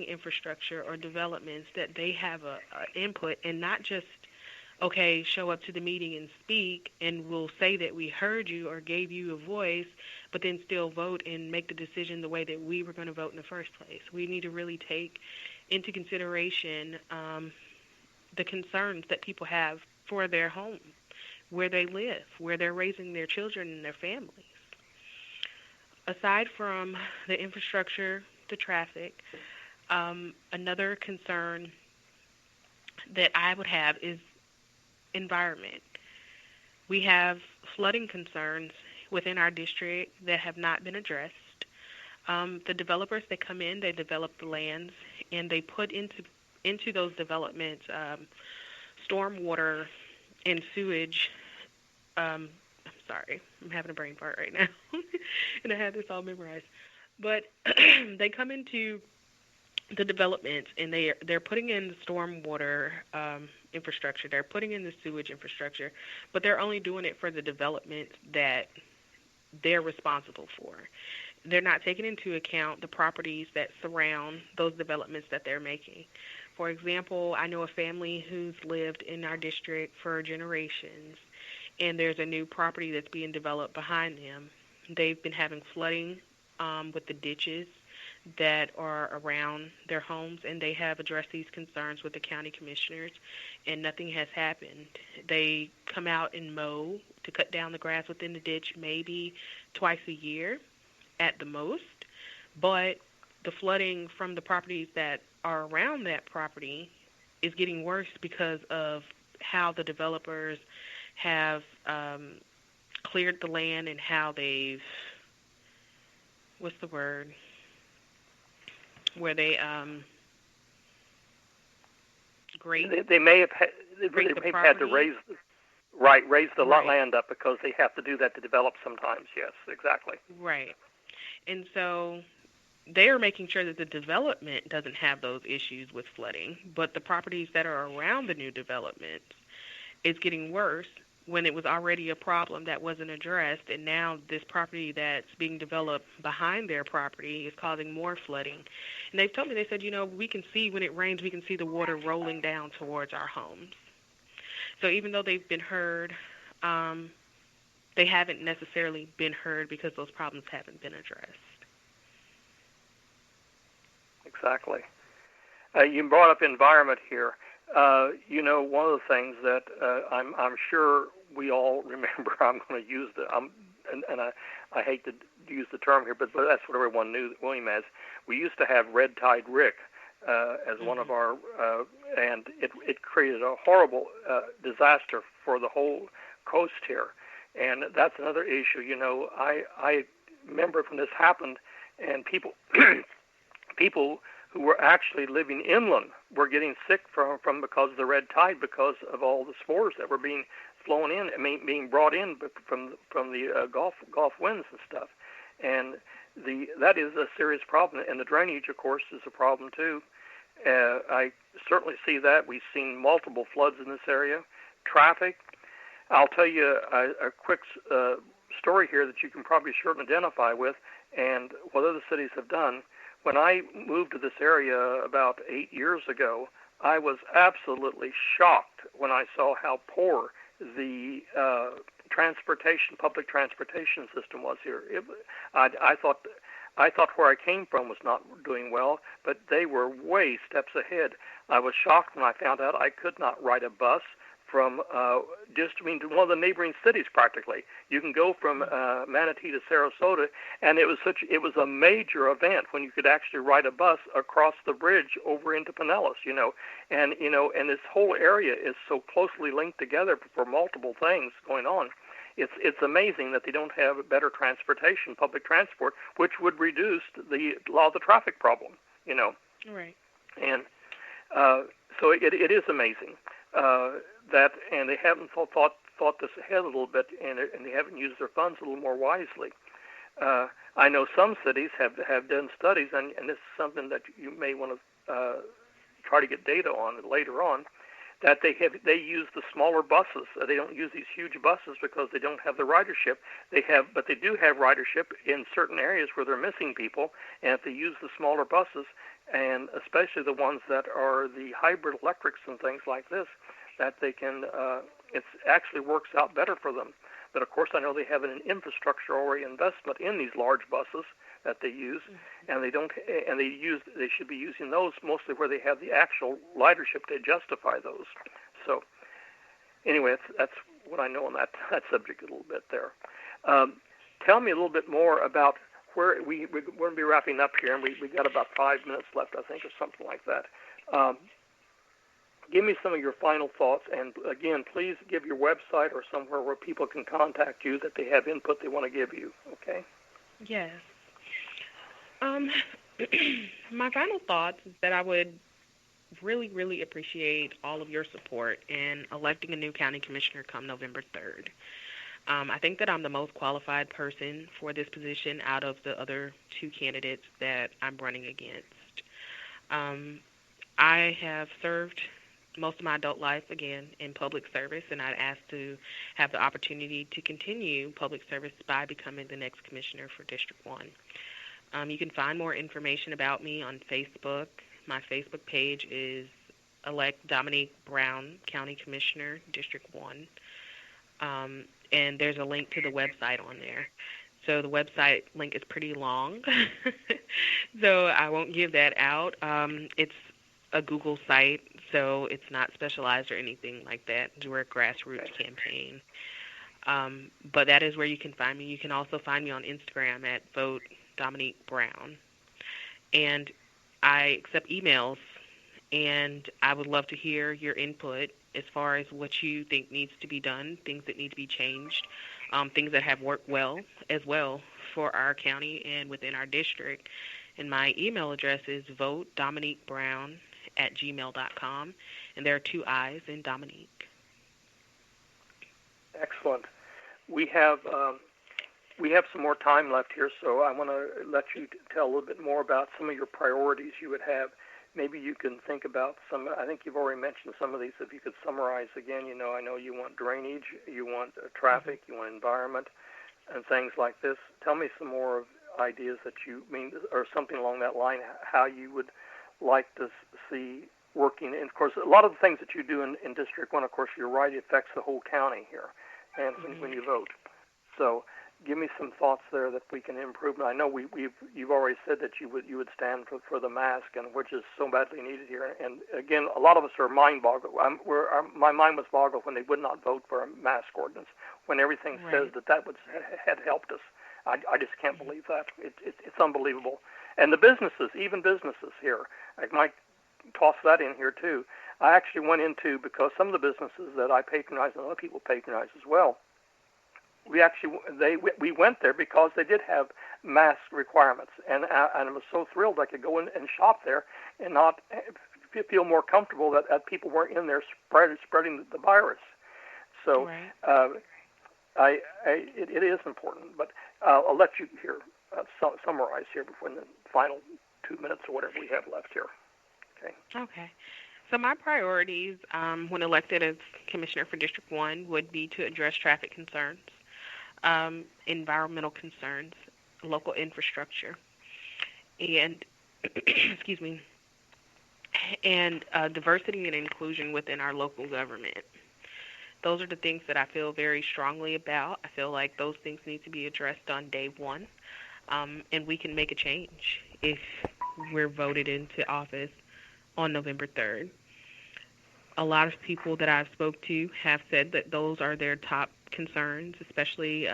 infrastructure or developments that they have a input and not just okay, show up to the meeting and speak, and we'll say that we heard you or gave you a voice, but then still vote and make the decision the way that we were going to vote in the first place. We need to really take into consideration the concerns that people have for their home, where they live, where they're raising their children and their families. Aside from the infrastructure, the traffic, another concern that I would have is environment. We have flooding concerns within our district that have not been addressed. The developers that come in, they develop the lands, and they put into those developments stormwater and sewage. I'm sorry, I'm having a brain fart right now, and I had this all memorized. But they come into the developments, and they're putting in the stormwater infrastructure. They're putting in the sewage infrastructure, but they're only doing it for the development that they're responsible for. They're not taking into account the properties that surround those developments that they're making. For example, I know a family who's lived in our district for generations, and there's a new property that's being developed behind them. They've been having flooding with the ditches that are around their homes, and they have addressed these concerns with the county commissioners, and nothing has happened. They come out and mow to cut down the grass within the ditch maybe twice a year at the most, but the flooding from the properties that are around that property is getting worse because of how the developers have cleared the land and how they've, what's the word, where they grade. They may have had to raise the land up because they have to do that to develop sometimes. Yes, exactly. Right. And so they are making sure that the development doesn't have those issues with flooding, but the properties that are around the new development, it's getting worse when it was already a problem that wasn't addressed, and now this property that's being developed behind their property is causing more flooding. And they've told me, they said, we can see when it rains, we can see the water rolling down towards our homes. So even though they've been heard, they haven't necessarily been heard because those problems haven't been addressed. Exactly. You brought up environment here. One of the things that I'm sure we all remember, I'm going to use I hate to use the term here, but that's what everyone knew William as. We used to have Red Tide Rick as one of our, and it created a horrible disaster for the whole coast here. And that's another issue. I remember when this happened, and people who were actually living inland were getting sick from because of the red tide, because of all the spores that were being flown in, being brought in from the Gulf winds and stuff. And that is a serious problem. And the drainage, of course, is a problem too. I certainly see that. We've seen multiple floods in this area. Traffic. I'll tell you a quick story here that you can probably sure identify with, and what other cities have done. When I moved to this area about 8 years ago, I was absolutely shocked when I saw how poor the public transportation system was here. I thought where I came from was not doing well, but they were way steps ahead. I was shocked when I found out I could not ride a bus from to one of the neighboring cities practically. You can go from Manatee to Sarasota, and it was a major event when you could actually ride a bus across the bridge over into Pinellas, and this whole area is so closely linked together for multiple things going on. It's amazing that they don't have better transportation, public transport, which would reduce a lot of the traffic problem, Right. And so it is amazing. That, and they haven't thought this ahead a little bit, and they haven't used their funds a little more wisely. I know some cities have done studies, and this is something that you may want to try to get data on later on, that they use the smaller buses. They don't use these huge buses because they don't have the ridership. But they do have ridership in certain areas where they're missing people, and if they use the smaller buses, and especially the ones that are the hybrid electrics and things like this, that they can, it actually works out better for them. But of course, I know they have an infrastructure already investment in these large buses that they use, and they should be using those mostly where they have the actual ridership to justify those. So anyway, that's what I know on that subject a little bit there. Tell me a little bit more about where we're going to be wrapping up here, and we got about 5 minutes left, I think, or something like that. Give me some of your final thoughts, and again, please give your website or somewhere where people can contact you that they have input they want to give you, okay? Yes. My final thoughts is that I would really, really appreciate all of your support in electing a new county commissioner come November 3rd. I think that I'm the most qualified person for this position out of the other two candidates that I'm running against. I have served most of my adult life, again, in public service, and I'd ask to have the opportunity to continue public service by becoming the next commissioner for District 1. You can find more information about me on Facebook. My Facebook page is Elect Dominique Brown, County Commissioner, District 1. And there's a link to the website on there. So the website link is pretty long, so I won't give that out. It's a Google site, so it's not specialized or anything like that. We're a grassroots campaign. But that is where you can find me. You can also find me on Instagram at Vote Dominique Brown. And I accept emails, and I would love to hear your input as far as what you think needs to be done, things that need to be changed, things that have worked well as well for our county and within our district. And my email address is votedominiquebrown@gmail.com, and there are 2 I's in Dominique. Excellent. We have some more time left here, so I want to let you tell a little bit more about some of your priorities you would have. Maybe you can think about some. I think you've already mentioned some of these. If you could summarize again, I know you want drainage, you want traffic, you want environment, and things like this. Tell me some more ideas that you mean, or something along that line, how you would like to see working. And of course, a lot of the things that you do in District 1, of course, you're right, it affects the whole county here, and when you vote. So give me some thoughts there that we can improve. And I know you've already said that you would stand for the mask, and which is so badly needed here. And again, a lot of us are mind-boggled. My mind was boggled when they would not vote for a mask ordinance, when everything says that had helped us. I just can't believe that. It's unbelievable. And the businesses, even businesses here, I might toss that in here too. I actually went into, because some of the businesses that I patronize and other people patronize as well, we went there because they did have mask requirements, and I was so thrilled I could go in and shop there and not feel more comfortable that people weren't in there spreading the virus. So it is important, but I'll let you here summarize here before the final 2 minutes or whatever we have left here. Okay. So my priorities when elected as Commissioner for District 1 would be to address traffic concerns, environmental concerns, local infrastructure, and excuse me, and diversity and inclusion within our local government. Those are the things that I feel very strongly about. I feel like those things need to be addressed on day one, and we can make a change if we're voted into office on November 3rd. A lot of people that I've spoke to have said that those are their top concerns, especially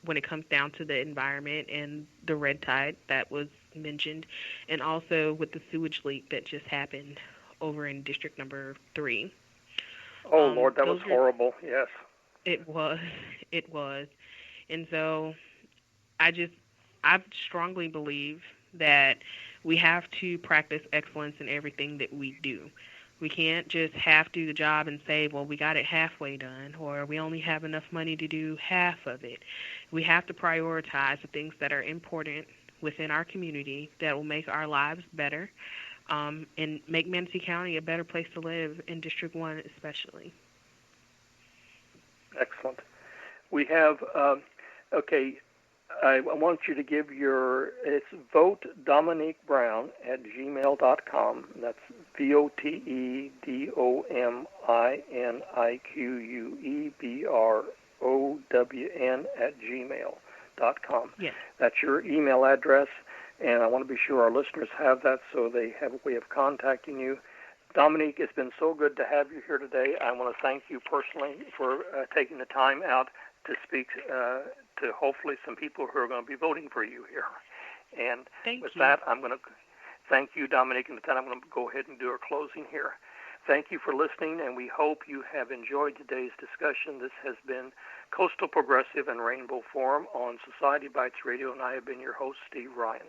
when it comes down to the environment and the red tide that was mentioned, and also with the sewage leak that just happened over in District Number 3. Oh, Lord, that was horrible, yes. It was. And so I strongly believe that we have to practice excellence in everything that we do. We can't just half do the job and say, well, we got it halfway done, or we only have enough money to do half of it. We have to prioritize the things that are important within our community that will make our lives better, and make Manatee County a better place to live, in District 1 especially. Excellent. We have, I want you to give it's votedominiquebrown@gmail.com. That's VOTEDOMINIQUEBROWN That's your email address, and I want to be sure our listeners have that so they have a way of contacting you. Dominique, it's been so good to have you here today. I want to thank you personally for taking the time out to speak to hopefully some people who are going to be voting for you here. And with that, I'm going to thank you, Dominique, and with that, I'm going to go ahead and do our closing here. Thank you for listening, and we hope you have enjoyed today's discussion. This has been Coastal Progressive and Rainbow Forum on Society Bites Radio, and I have been your host, Steve Ryan.